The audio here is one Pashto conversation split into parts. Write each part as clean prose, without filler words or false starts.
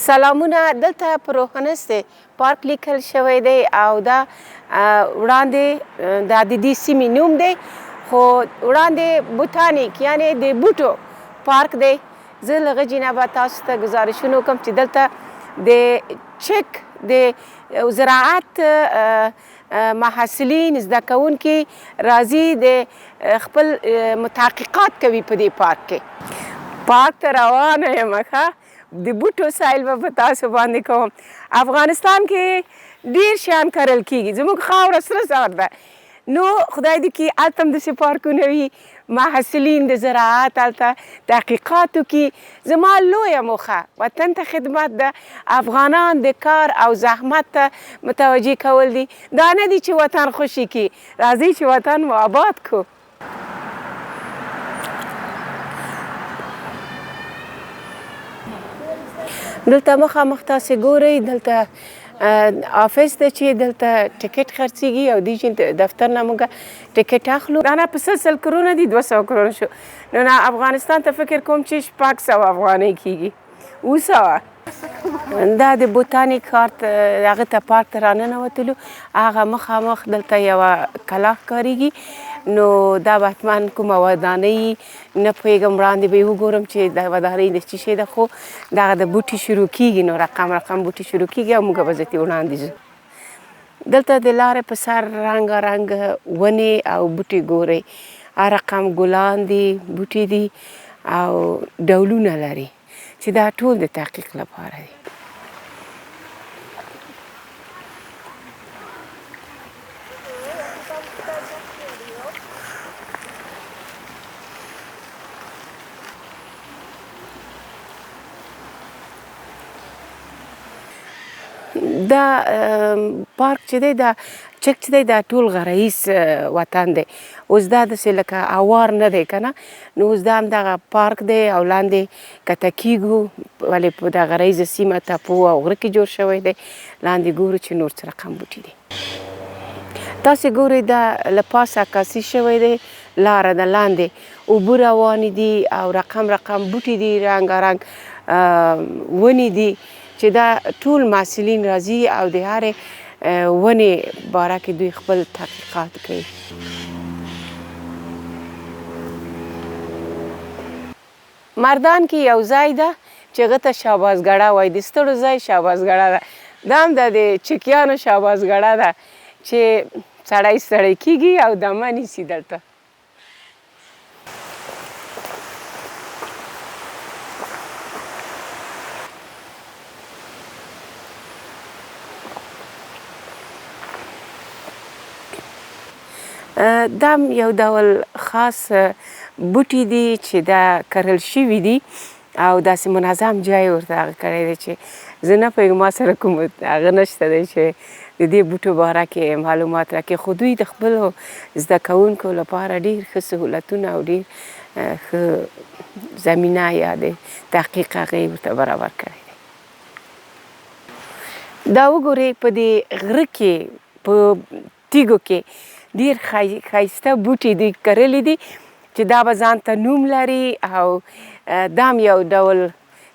سلامونه. دلته په روهنست پارک لیکل شوی دی او دا وړاندې دا د دې سیمې نوم دی، خو وړاندې بوتانیک یعنی د بوټو پارک دی. زه له هغه جینه به تاسو ته ګزارشونه وکړم چې دلته د چک د زراعت محصلین زده کوونکي راځي د خپل تحقیقات کوي په دې پارک کې. پارک ته روانه یم ښه، د بوټو سایل به په تاسو باندې کوم. افغانستان کې ډیر شیان کرل کیږي، زموږ خاوره سره زر ده، نو خدای دې کړي هلته هم داسې پارکونه وي، محصلین د زراعت هلته تحقیقات وکړي. زما لویه موخه وطن ته خدمت ده، افغانان د کار او زحمت ته متوجه کول دي. دا نه دي چې وطن خوشي کړي، راځئ چې وطن مو آباد کړو. دلته مخامخ تاسې ګورئ، دلته آفس ده چې دلته ټکټ خرڅېږي او دې چې دفتر نه موږ ټکټ اخلو. دا نه په 100 کرونه دي، 200 کرونه شو. نو نه افغانستان ته فکر کوم چې 600 افغانۍ کېږي، 200. دا د بوتانیک کارت هغه ته پارک ته راننوتلو، هغه مخامخ دلته یوه کلا ښکارېږي. نو دا به حتما کومه ودانۍ نه پوهېږم، وړاندې به یې وګورم چې دا ودانۍ د څه شی ده، خو دغه د بوټي شروع کېږي، نو رقم بوټي شروع کېږي او موږ به ځتې وړاندې ځو. دلته د لارې په سر رنګارنګ ونې او بوټي ګورئ، هر رقم ګلان دي، بوټي دي او ډولونه لري چې دا ټول د تحقیق لپاره دي. دا پارک چې دی، دا چک چې دی، دا ټول غرایز وطن دی. اوس دا داسې لکه هوار نه دی که نه، نو اوس دا همدغه پارک دی او لاندې کته کېږو، ولې په دا غرایزه سیمه تپو او غره کې جوړ شوی دی. لاندې ګورو چې نور څه رقم بوټي دي. تاسې ګورئ دا له پاسه عکاسي شوی دی، لاره ده، لاندې اوبه روانې دي او رقم بوټي دي، رنګارنګ ونې دي چې دا ټول محصلین راځي او د هرې ونې باره کې دوی خپل تحقیقات کوي. مردان کې یو ځای ده چې هغه ته شهبازګړه وایي، د ستړو ځای شهبازګړه ده. دا هم د چکیانو شهبازګړه ده چې سړی ستړی کېږي او دمه نیسي دلته. دا یو ډول خاص بوټي دي چې دا کرل شوي دي او داسې منظم جای ورته هغه کړی دی چې زه نه پوهېږم، ما سره کوم هغه نشته دی چې د دې بوټو باره کې معلومات راکړي، خو دوی د خپلو زده کوونکو لپاره ډېر ښه سهولتونه او ډېر ښه زمینه یا د تحقیق هغه یې ورته برابر کړی دی. دا وګورئ، په دې غره کې په تیږو کې ډیر ښایسته بوټي دوی کرلي دي چې دا به ځان ته نوم لري او دا هم یو ډول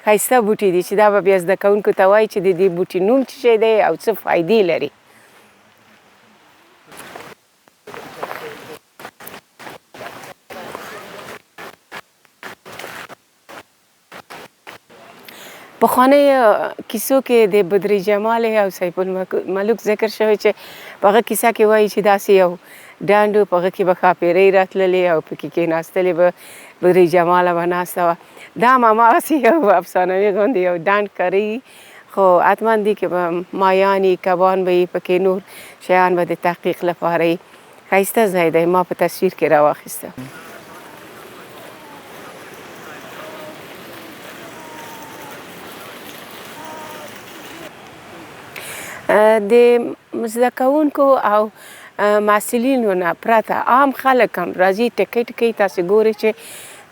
ښایسته بوټي دي چې دا به بیا زده کوونکو ته وایي چې د دې بوټي نوم څه شی دی او څه فایدې لري. پخوانیو کیسو کې د بدر جمال او سیف الملوک ذکر شوی چې په هغه کیسه کې وایي چې داسې یو ډنډ و، په هغه کې به ښاپېرۍ راتللې او پکې کېناستلې به بدر جماله به ناسته وه. دا هم هماغسې یو افسانوي غوندې یو ډنډ کارېږي، خو حتما دې کې به مایان یي، کبان به یي، پکې نور شیان به د تحقیق لپاره یي. ښایسته ځای دی، ما په تصویر کې راواخیسته. د زده کوونکو او محصلینو نه پرته عام خلک هم راځي، ټکټ کوي. تاسې ګورئ چې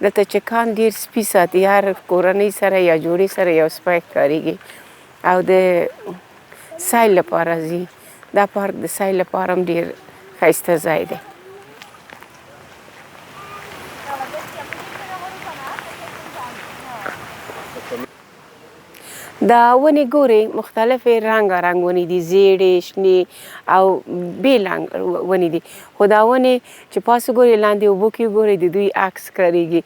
دلته چکان ډېر سپي ساتي، هر کورنۍ سره یا جوړې سره یو سپی ښکارېږي او د سیل لپاره راځي. دا پارک د سیل لپاره هم ډېر ښایسته ځای دی. دا ونې ګورئ مختلفې رنګارنګ ونې دي، زیړې، شنې او بېل رنګ ونې دي. خو دا ونې چې پاسه ګورئ لاندې اوبو کې وګورئ د دوی عکس ښکارېږي.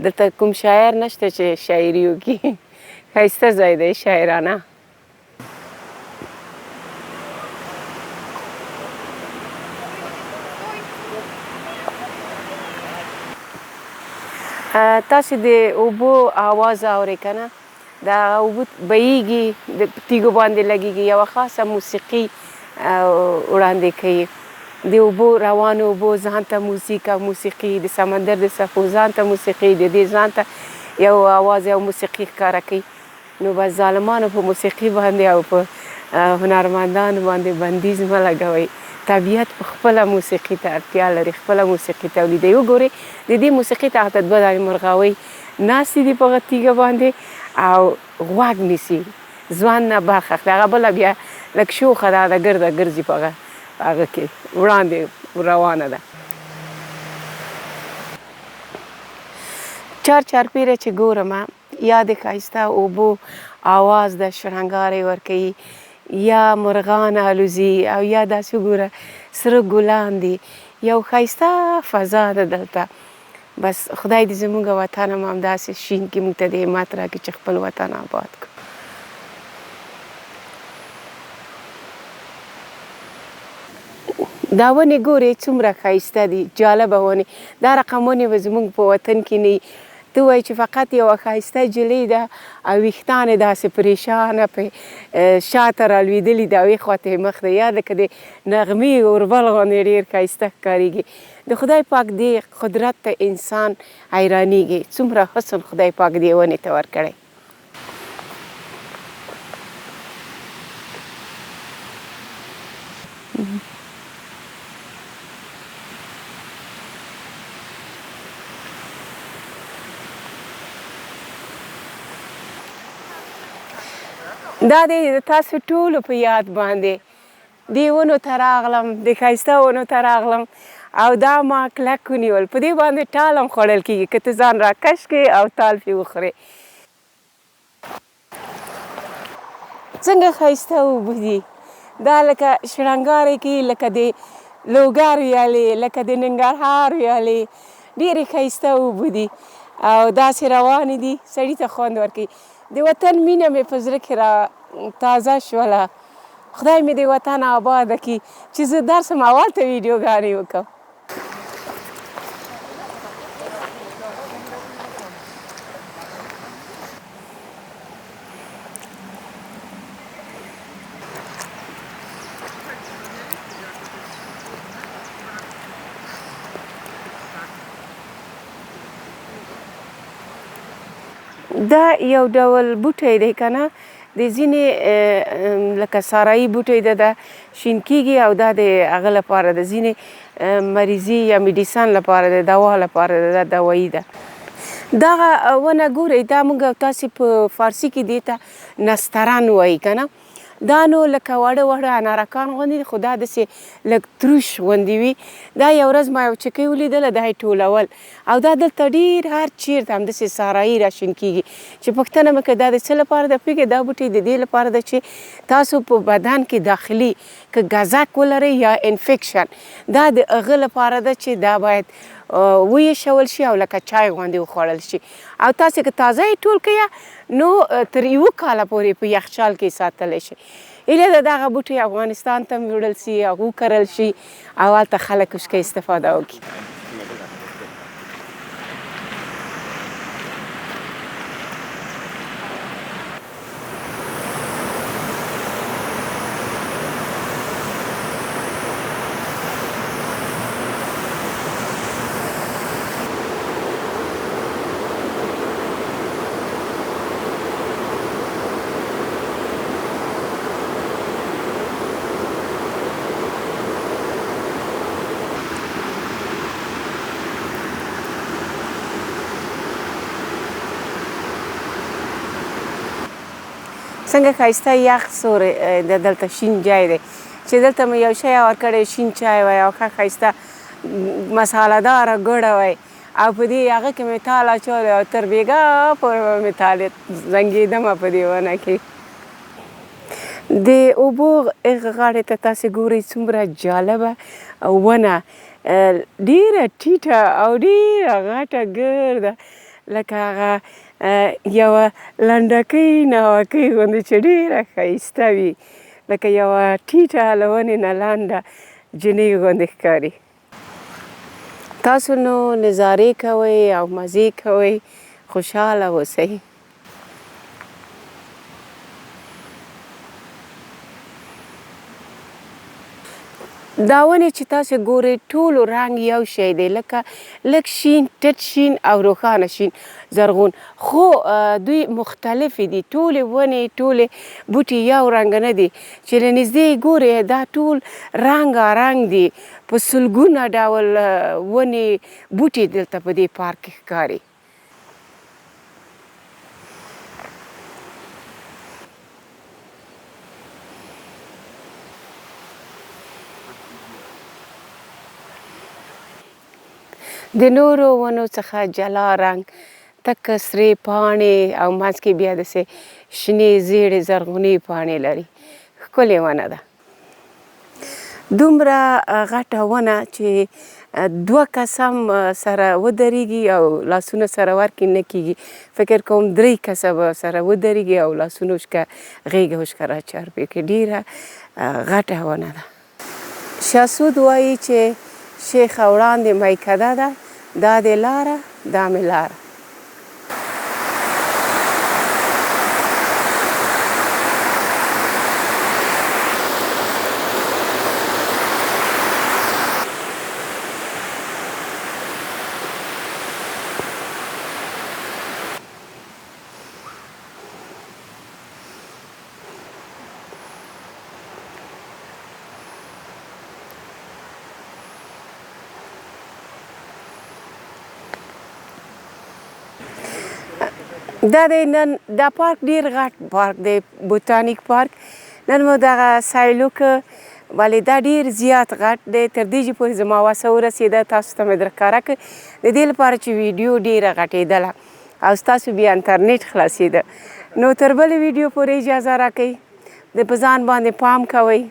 دلته کوم شاعر نشته چې شاعري وکړي. ښایسته ځای دی شاعرانه. تاسې د اوبو آواز اورئ که نه، دا اوبه بهیږي، د تیږو باندې لګېږي، یوه خاصه موسیقي وړاندې کوي. د اوبو روانو اوبو ځان ته موزیک او موسیقي، د سمندر د څپو ځان ته موسیقي، د دې ځان ته یو آواز یو موسیقي ښکاره کوي. نو بس ظالمانو په موسیقي باندې او په هنرمندانو باندې بندیز مه لګوئ. طبیعت په خپله موسیقي ته اړتیا لري، خپله موسیقي تولیدوي. وګورئ د دې موسیقي ته هلته دوه دانې مرغاوۍ ناستې دي په هغه تیږه باندې او غوږ نیسي، ځوان نه برخه اخلي. هغه بله بیا لږ شوخه ده، د ګرده ګرځي په هغه کې وړاندې روانه ده. چارپیره چې ګورمه یا د ښایسته اوبو آواز د شرنګاری ورکوي، یا مرغان الوزي، او یا داسې وګوره سره ګلان دي، یو ښایسته فضا ده دلته. بس خدای دې زموږ وطن هم همداسې شین کړي، موږ ته د همت راکړي چې خپل وطن آباد کړو. دا ونې ګورې څومره ښایسته دي، جالبه ونې. دا رقم ونې به زموږ په وطن کې نه وي. ته وایې چې فقط یوه ښایسته جلۍ ده او ویښتان یې داسې پریشانه پرې شاته رالوېدلي دي او یې خواته یې مخ دی، یا لکه د نغمې اوربل غوندې ډېر ښایسته ښکارېږي. د خدای پاک دې قدرت ته انسان حیرانېږي، څومره حسن خدای پاک دې ونې ته ورکړی. دا دی د تاسو ټولو په یاد باندې دې ونو ته راغلم، د ښایسته ونو ته راغلم او دا ما کلک ونیول. په دې باندې ټال هم خوړل کېږي که ته ځان راکش کړې او ټال پرې وخورې. څنګه ښایسته اوبه دي، دا لکه شرنګاری کوي، لکه د لوګر ویالې، لکه د ننګرهار ویالې. ډېرې ښایسته اوبه دي او داسې روانې دي، سړي ته خوند ورکوي. د وطن مینه مې په زړه کې را تازه شوله. خدای مې د وطن آباده کړي چې زه درسم هلته ویډیوګانې وکړم. دا یو ډول بوټی دی که نه، د ځینې لکه سارایي بوټی ده، دا شین کېږي او دا د هغه لپاره ده، ځینې مریضي یا میډیسن لپاره ده، دوا لپاره ده، دا دوایي ده. دغه ونه ګورئ، دا موږ او تاسې په فارسي کې دې ته نسترن وایي که نه. دا نو لکه واړه واړه انارکان غوندې دي، خو دا داسې لږ تروش غوندې وي. دا یو ورځ ما یو چکی ولیدله، دا یې ټولول او دا دلته ډېر هر چېرته همداسې سارایي راشین کېږي. چې پوښتنه مې کړه دا د څه لپاره ده، پوهېږئ دا بوټی د دې لپاره ده چې تاسو په بدن کې داخلي که ګزک ولرئ یا انفیکشن، دا د هغه لپاره ده چې دا باید ویشول شي او لکه چای غوندې وخوړل شي. او تاسې که تازه یې ټول کړئ نو تر یوه کاله پورې په یخچال کې ساتلی شئ. هیله ده دغه بوټی افغانستان ته هم وړل شي او وکرل شي او هلته خلک ورڅخه استفاده وکړي. څنګه ښایسته یخ سوری د دلته شین جای دی چې دلته مې یو شی ورکړی شین چای وای او ښه ښایسته مساله داره ګوړه وای او په دې هغه کې مې تال اچولی او تر بېګا پورې به مې تال زنګېدمه په دې ونه کې. د اوبو هغه غاړې ته تاسې ګورئ څومره جالبه ونه ډېره ټیټه او ډېره غټه ګرده لکه هغه یوه لنډکۍ ناوکۍ غوندې چې ډېره ښایسته وي لکه یوه ټیټه له ونې نه لنډه جنۍ غوندې ښکاري. تاسو نو نظارې کوئ او مزې کوئ، خوشحاله اوسئ. دا ونې چې تاسې ګورئ ټولو رنګ یو شی دی، لکه لږ شین، ټیټ شین او روښانه شین زرغون، خو دوی مختلفې دي. ټولې ونې ټولې بوټي یو رنګه نه دي، چې له نږدې یې ګورئ دا ټول رنګارنګ دي. په سلګونه ډول ونې بوټي دلته په دې پارک کې ښکاري. د نورو ونو څخه جلا رنګ، تکه سرې پاڼې او منځ کې بیا داسې شنې زیړې زرغونې پاڼې لري. ښکلې ونه ده. دومره غټه ونه چې دوه کسه هم سره ودرېږي او لاسونه سره ورکړي نه کېږي. فکر کوم 3 کسه به سره ودرېږي او لاسونه غېږه وشکه راچارپې کړي. ډېره غټه ونه ده. شاه سود وایي چې شیخه وړاندې میکده ده، دا دې لاره دا مې لاره. دا پارک ډېر غټ پارک دی، بوتانیک پارک. نن مو دغه سیل وکړ، ولې دا ډېر زیات غټ دی. تر دې چې پورې زما وسه ورسېده تاسو ته مې درښکاره کړ، د دې لپاره چې ویډیو ډېره غټېدله او ستاسو بیا انټرنیټ خلاصېده. نو تر بلې ویډیو پورې اجازه راکئ. د په ځان باندې پام کوئ.